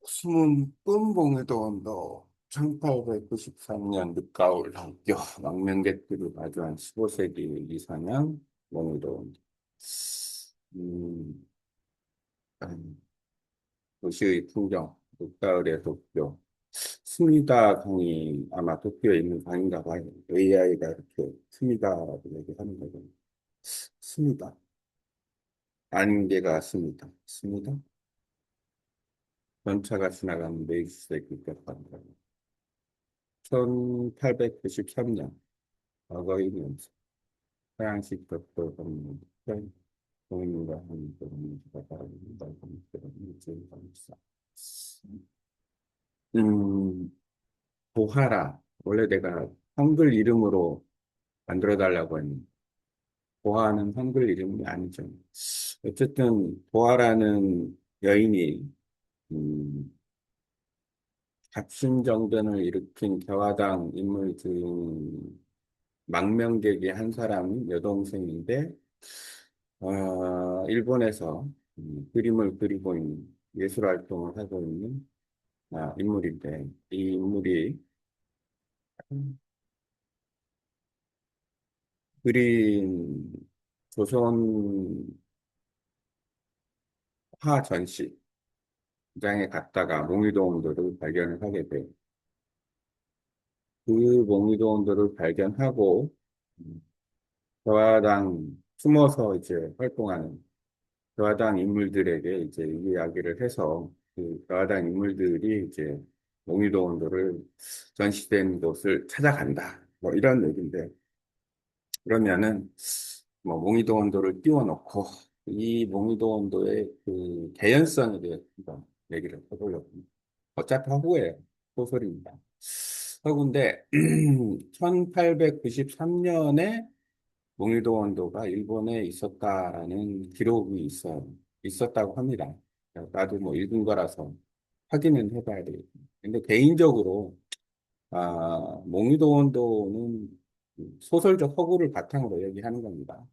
숨은 뿜봉에도 언더 1893년 늦가을 학교 망명객들을 마주한 15세기 이상향 원우도 음, 도시의 풍경 늦가을의 도쿄 스미다 강이 아마 도쿄에 있는 강인가 봐요. AI가 이렇게 스미다라고 얘기하는 거죠. 스미다 안개가 스미다 스미다 전차가 지나가는 레이스의 급격한 1893년 과거이면서 서양식 벽돌 건물 동인과 하는 그런 바다입니다. 그런 일제히 감사. 보하라. 원래 내가 한글 이름으로 만들어 달라고 했는데, 보하는 한글 이름이 아니죠. 어쨌든, 보하라는 여인이, 음, 갑신정변을 일으킨 개화당 인물 중 망명객의 한 사람 여동생인데, 일본에서 그림을 그리고 있는 예술 활동을 하고 있는 인물인데, 이 인물이 그린 조선 화 전시장에 갔다가 몽유도원도를 발견을 하게 돼요. 그 몽유도원도를 발견하고, 음, 저화당 숨어서 이제 활동하는 저하당 인물들에게 이제 이 이야기를 해서 그 저하당 인물들이 이제 몽유도 원도를 전시된 곳을 찾아간다. 뭐 이런 얘기인데 그러면은 뭐 몽유도 원도를 띄워놓고 이 몽유도 원도의 그 개연성에 대해서 한번 얘기를 해보려고 합니다. 어차피 허구예요. 소설입니다. 허구인데 1893년에 몽유도 원도가 일본에 있었다라는 기록이 있었다고 합니다. 나도 뭐 읽은 거라서 확인은 해봐야 되겠다. 근데 개인적으로, 몽유도 원도는 소설적 허구를 바탕으로 얘기하는 겁니다.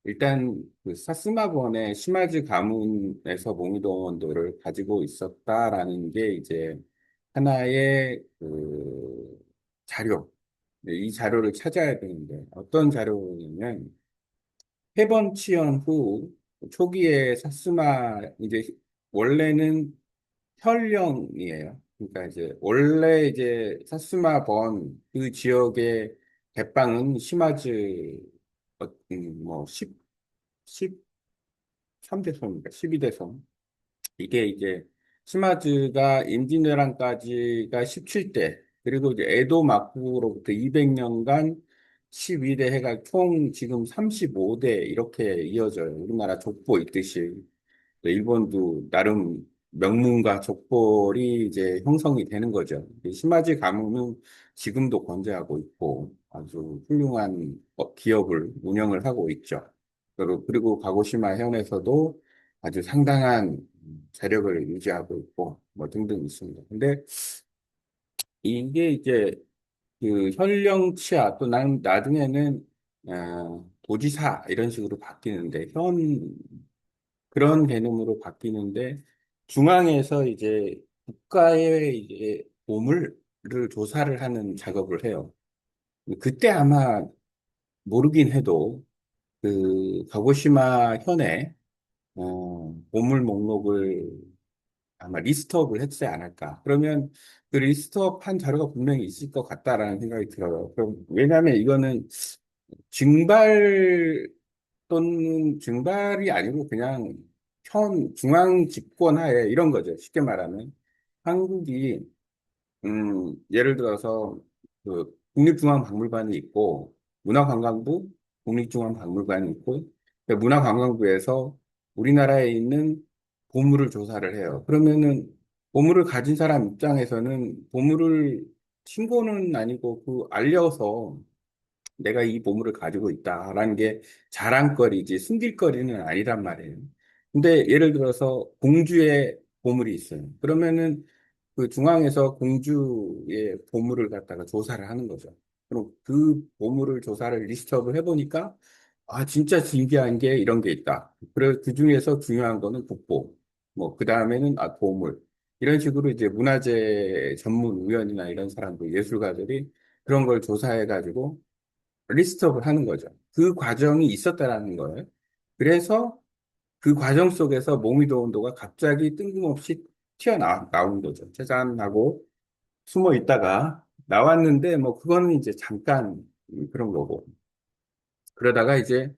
일단, 그 사스마번의 시마즈 가문에서 몽유도 원도를 가지고 있었다라는 게 이제 하나의 그 자료. 이 자료를 찾아야 되는데 어떤 자료냐면 해번 치연 후 초기에 사스마 이제 원래는 현령이에요. 그러니까 이제 원래 이제 사스마 번 그 지역의 대빵은 시마즈 뭐 13대손인가 12대손 이게 이제 시마즈가 임진왜란까지가 17대, 그리고 이제 에도 막부로부터 200년간 12대 해가 총 지금 35대 이렇게 이어져요. 우리나라 족보 있듯이. 일본도 나름 명문과 족벌이 이제 형성이 되는 거죠. 시마지 가문은 지금도 건재하고 있고 아주 훌륭한 기업을 운영을 하고 있죠. 그리고 가고시마 현에서도 아주 상당한 재력을 유지하고 있고 뭐 등등 있습니다. 근데 이게 이제 그 현령치하 또 나중에는 도지사 이런 식으로 바뀌는데 현 그런 개념으로 바뀌는데 중앙에서 이제 국가의 이제 보물을 조사를 하는 작업을 해요. 그때 아마 모르긴 해도 그 가고시마 현에 보물 목록을 아마 리스트업을 했지 않을까. 그러면 그 리스트업 한 자료가 분명히 있을 것 같다라는 생각이 들어요. 그럼 왜냐하면 이거는 증발 또는 증발이 아니고 그냥 현 중앙 집권 하에 이런 거죠. 쉽게 말하면 한국이 예를 들어서 그 국립중앙박물관이 있고 문화관광부 국립중앙박물관이 있고 그 문화관광부에서 우리나라에 있는 보물을 조사를 해요. 그러면은 보물을 가진 사람 입장에서는 보물을 신고는 아니고 그 알려서 내가 이 보물을 가지고 있다라는 게 자랑거리지 숨길거리는 아니란 말이에요. 근데 예를 들어서 공주의 보물이 있어요. 그러면은 그 중앙에서 공주의 보물을 갖다가 조사를 하는 거죠. 그럼 그 보물을 조사를 리스트업을 해보니까 진짜 신기한 게 이런 게 있다. 그래 그 중에서 중요한 거는 국보. 뭐, 그 다음에는, 보물. 이런 식으로 이제 문화재 전문위원이나 이런 사람들, 예술가들이 그런 걸 조사해가지고 리스트업을 하는 거죠. 그 과정이 있었다라는 거예요. 그래서 그 과정 속에서 몽이도 온도가 갑자기 뜬금없이 나온 거죠. 짜잔하고 숨어 있다가 나왔는데, 뭐, 그거는 이제 잠깐 그런 거고. 그러다가 이제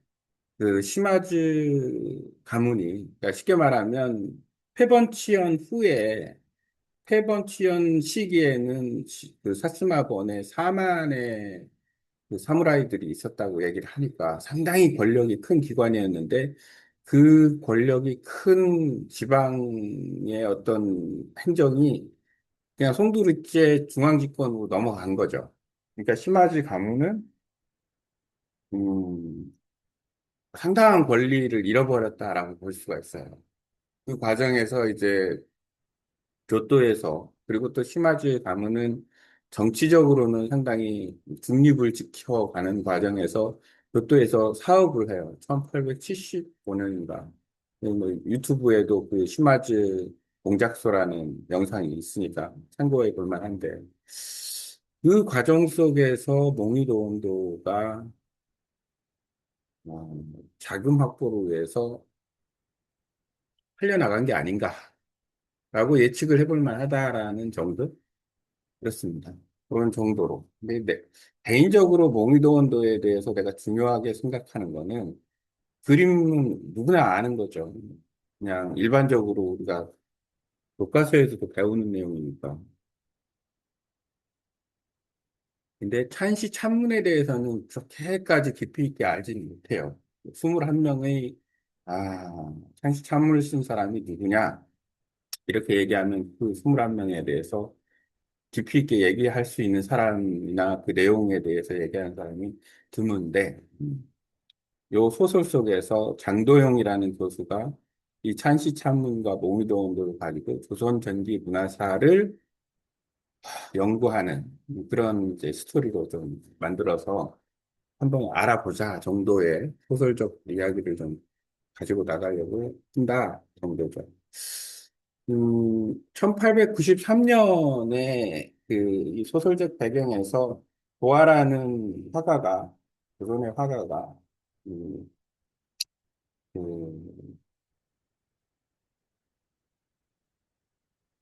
그 시마즈 가문이, 그러니까 쉽게 말하면 패번치연 후에, 패번치연 시기에는 그 사스마번에 4만의 그 사무라이들이 있었다고 얘기를 하니까 상당히 권력이 큰 기관이었는데 그 권력이 큰 지방의 어떤 행정이 그냥 송두리째 중앙집권으로 넘어간 거죠. 그러니까 시마즈 가문은 음, 상당한 권리를 잃어버렸다라고 볼 수가 있어요. 그 과정에서 이제 교토에서 그리고 또 시마즈 가문은 정치적으로는 상당히 중립을 지켜가는 과정에서 교토에서 사업을 해요. 1875년인가. 뭐 유튜브에도 그 시마즈 공작소라는 영상이 있으니까 참고해 볼 만한데 그 과정 속에서 몽이도 온도가 어, 자금 확보를 위해서 흘려나간 게 아닌가라고 예측을 해볼 만하다라는 정도? 그렇습니다. 그런 정도로. 근데 개인적으로 몽이도 온도에 대해서 내가 중요하게 생각하는 거는 그림은 누구나 아는 거죠. 그냥 일반적으로 우리가 교과서에서도 배우는 내용이니까. 근데 찬시 찬문에 대해서는 그렇게까지 깊이 있게 알지는 못해요. 21명의 찬시 찬문을 쓴 사람이 누구냐? 이렇게 얘기하면 그 21명에 대해서 깊이 있게 얘기할 수 있는 사람이나 그 내용에 대해서 얘기하는 사람이 드문데, 요 소설 속에서 장도영이라는 교수가 이 찬시찬문과 몽이도원도를 가지고 조선 전기 문화사를 연구하는 그런 이제 스토리로 좀 만들어서 한번 알아보자 정도의 소설적 이야기를 좀 가지고 나가려고 한다 정도죠. 1893년에 그 이 소설적 배경에서 도화라는 화가가, 조선의 화가가, 음, 그,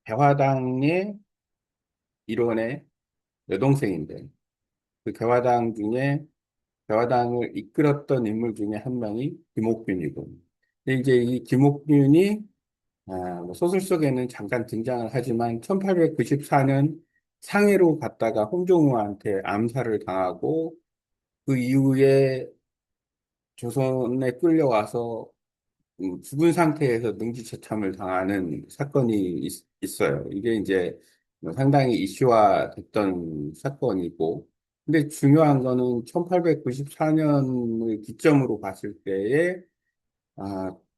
개화당의 일원의 여동생인데, 그 개화당 중에, 개화당을 이끌었던 인물 중에 한 명이 김옥균이고, 근데 이제 이 김옥균이 뭐 소설 속에는 잠깐 등장을 하지만 1894년 상해로 갔다가 홍종우한테 암살을 당하고 그 이후에 조선에 끌려와서 죽은 상태에서 능지처참을 당하는 사건이 어요 이게 이제 뭐 상당히 이슈화 됐던 사건이고 근데 중요한 거는 1894년을 기점으로 봤을 때에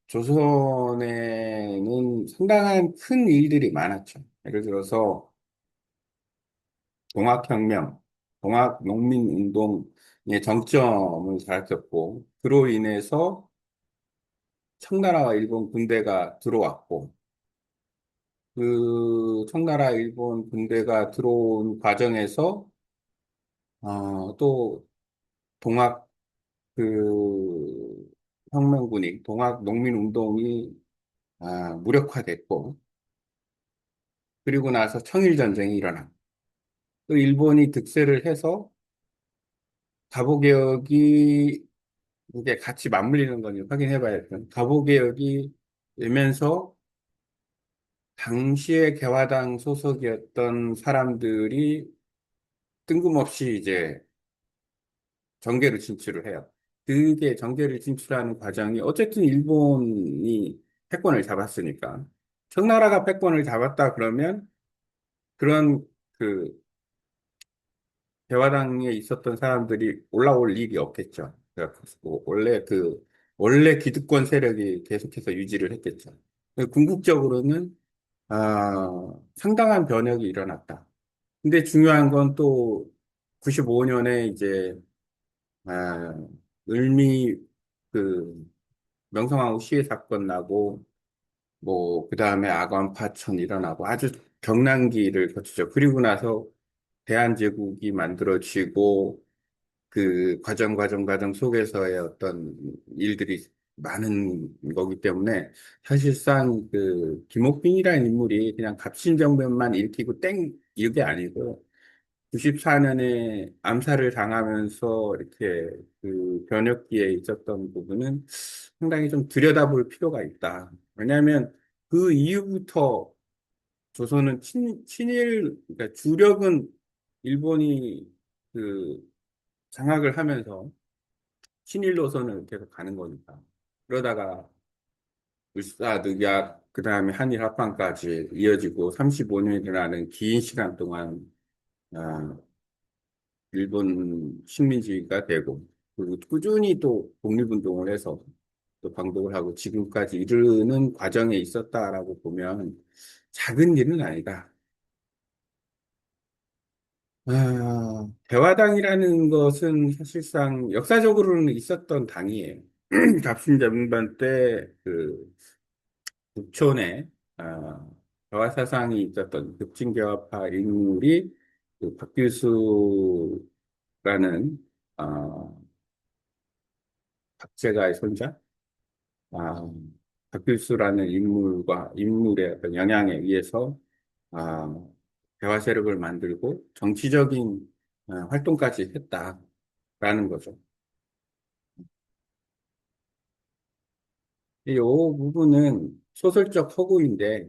조선에는 상당한 큰 일들이 많았죠. 예를 들어서 동학혁명, 동학농민운동의 정점을 잡혔고, 그로 인해서 청나라와 일본 군대가 들어왔고, 그 청나라 일본 군대가 들어온 과정에서, 또 동학 그 혁명군이, 동학농민운동이 무력화됐고, 그리고 나서 청일전쟁이 일어났고, 또 일본이 득세를 해서 다보개혁이 이게 같이 맞물리는 건지 확인해 봐야겠죠. 다보개혁이 되면서 당시에 개화당 소속이었던 사람들이 뜬금없이 이제 정계로 진출을 해요. 그게 정계를 진출하는 과정이 어쨌든 일본이 패권을 잡았으니까 청나라가 패권을 잡았다 그러면 그런 그 대화당에 있었던 사람들이 올라올 일이 없겠죠. 그래서 원래 기득권 세력이 계속해서 유지를 했겠죠. 궁극적으로는, 상당한 변혁이 일어났다. 근데 중요한 건 또 95년에 이제, 아, 을미 그 명성황후 시해 사건 나고 뭐, 그 다음에 아관 파천 일어나고 아주 경란기를 거치죠. 그리고 나서 대한제국이 만들어지고 그 과정 속에서의 어떤 일들이 많은 거기 때문에 사실상 그 김옥빈이라는 인물이 그냥 갑신정변만 일으키고 땡 이게 아니고 94년에 암살을 당하면서 이렇게 그 변혁기에 있었던 부분은 상당히 좀 들여다볼 필요가 있다. 왜냐하면 그 이후부터 조선은 친일, 그러니까 주력은 일본이 그 장악을 하면서 친일 노선을 계속 가는 거니까. 그러다가 을사늑약, 그 다음에 한일 합방까지 이어지고 35년이라는 긴 시간 동안 아, 일본 식민지가 되고 그리고 꾸준히 또 독립운동을 해서 또 방북을 하고 지금까지 이르는 과정에 있었다라고 보면 작은 일은 아니다. 대화당이라는 것은 사실상 역사적으로는 있었던 당이에요. 갑신전변 때그 북촌에 대화 사상이 있었던 급진개화파 인물이 그 박규수라는 어, 박제가의 손자, 아, 박필수라는 인물의 어떤 영향에 의해서 아, 대화 세력을 만들고 정치적인 활동까지 했다라는 거죠. 이 부분은 소설적 허구인데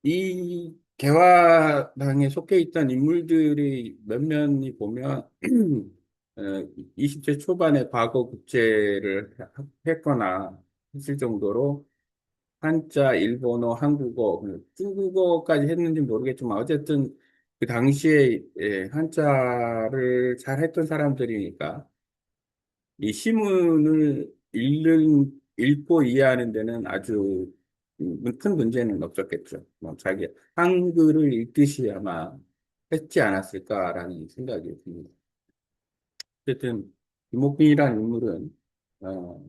이 개화당에 속해 있던 인물들이 몇몇이 보면 20세 초반에 과거 국제를 했거나 했을 정도로 한자, 일본어, 한국어, 중국어까지 했는지 모르겠지만 어쨌든 그 당시에 한자를 잘 했던 사람들이니까 이 시문을 읽고 이해하는 데는 아주 큰 문제는 없었겠죠. 뭐 자기 한글을 읽듯이 아마 했지 않았을까라는 생각이 듭니다. 어쨌든 이목빈이라는 인물은 어,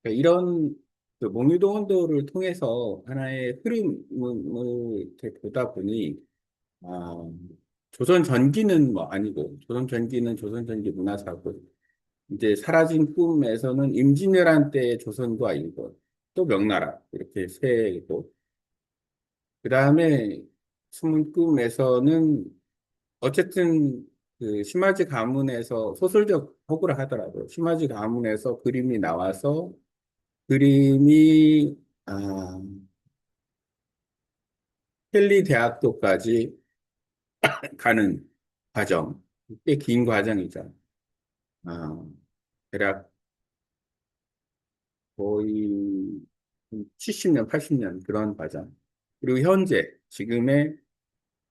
그러니까 이런 그 몽유동 원도를 통해서 하나의 흐름을 이렇게 보다 보니 아, 조선 전기는 뭐 아니고 조선 전기는 조선 전기 문화사고 이제 사라진 꿈에서는 임진왜란 때의 조선과 일본 또 명나라 이렇게 세고 그 다음에 숨은 꿈에서는 어쨌든 그 심화지 가문에서 소설적 허구를 하더라고요. 심화지 가문에서 그림이 나와서 그림이 아, 켈리 대학교까지 가는 과정 꽤 긴 과정이죠. 아, 대략 거의 70년, 80년 그런 과정. 그리고 현재 지금의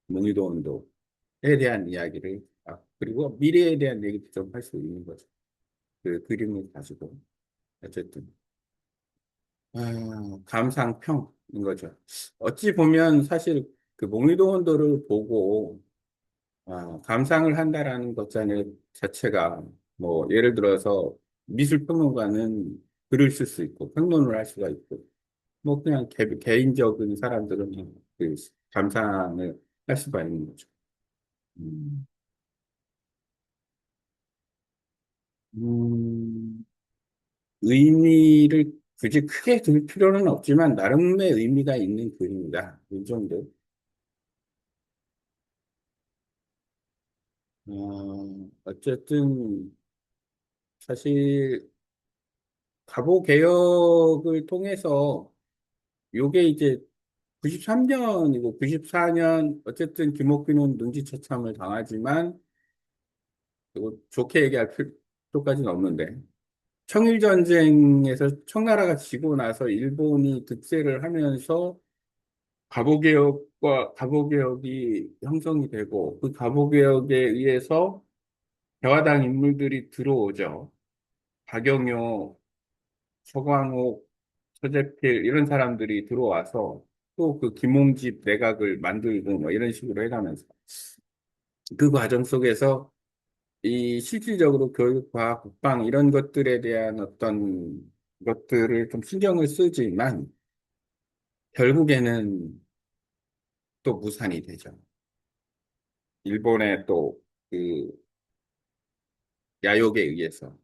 문의도 운동에 대한 이야기를 그리고 미래에 대한 얘기도 좀 할 수 있는 거죠. 그 그림을 가지고 어쨌든 감상평인 거죠. 어찌 보면 사실 그 몽유도 원도를 보고 감상을 한다라는 것 자체가 뭐 예를 들어서 미술평론가는 글을 쓸 수 있고 평론을 할 수가 있고 뭐 그냥 개인적인 사람들은 그 감상을 할 수가 있는 거죠. 음, 음, 의미를 굳이 크게 둘 필요는 없지만 나름의 의미가 있는 글입니다. 이 정도. 어쨌든 사실 가보 개혁을 통해서 요게 이제 93년이고 94년 어쨌든 김옥균은 눈치처참을 당하지만 이거 좋게 얘기할 필요까지는 없는데 청일전쟁에서 청나라가 지고 나서 일본이 득세를 하면서 가보개혁이 형성이 되고 그 가보개혁에 의해서 대화당 인물들이 들어오죠. 박영효, 서광옥, 서재필 이런 사람들이 들어와서 또 그 김홍집 내각을 만들고 뭐 이런 식으로 해가면서 그 과정 속에서 이 실질적으로 교육과 국방 이런 것들에 대한 어떤 것들을 좀 신경을 쓰지만 결국에는 또 무산이 되죠. 일본의 또 그 야욕에 의해서.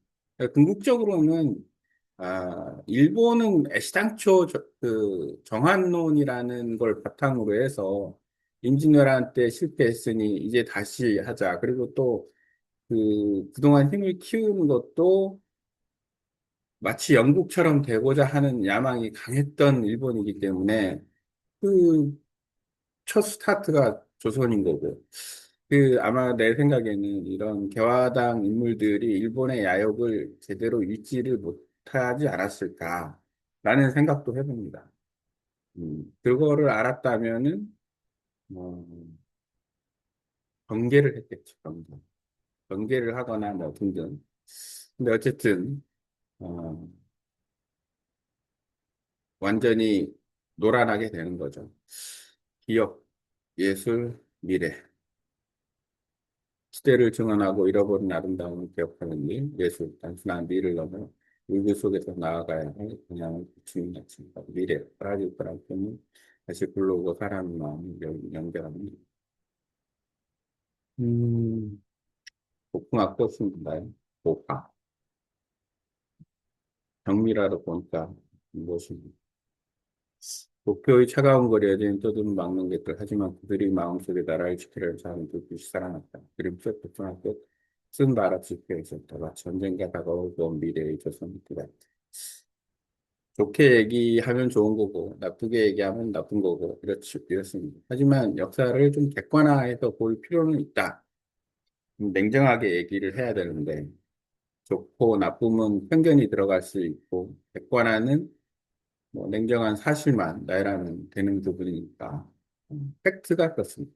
궁극적으로는 일본은 애시당초 그 정한론이라는 걸 바탕으로 해서 임진왜란 때 실패했으니 이제 다시 하자. 그리고 또 그동안 힘을 키우는 것도 마치 영국처럼 되고자 하는 야망이 강했던 일본이기 때문에 그 첫 스타트가 조선인 거고. 아마 내 생각에는 이런 개화당 인물들이 일본의 야욕을 제대로 읽지를 못하지 않았을까라는 생각도 해봅니다. 그거를 알았다면은, 뭐, 경계를 했겠죠, 경계. 경계를 하거나 뭐 등등. 근데 어쨌든, 어, 완전히 노란하게 되는 거죠. 기억, 예술, 미래. 시대를 증언하고 잃어버린 아름다움을 기억하는 일, 예술, 단순한 미를 넘어 울고 속에서 나아가야 할 그냥 주인 같습니다. 미래, 파라질 거라고는 다시 불러오고 사람의 마음을 연결합니다. 음, 복숭아 꽃인가요? 복화. 정미라도 보니까 무엇입니까? 도쿄의 차가운 거리에는 떠드는 망명객들 하지만 그들이 마음속에 나라를 지키려 하는 사람은 불빛이 살아났다. 그림표 복숭아꽃 쓴 바람 지켜 있었다. 마치 언젠가 다가오고 미래의 조선이 같다. 좋게 얘기하면 좋은 거고, 나쁘게 얘기하면 나쁜 거고, 이렇습니다. 하지만 역사를 좀 객관화해서 볼 필요는 있다. 냉정하게 얘기를 해야 되는데, 좋고 나쁨은 편견이 들어갈 수 있고, 객관화는 뭐 냉정한 사실만 나열하면 되는 부분이니까, 팩트가 그렇습니다.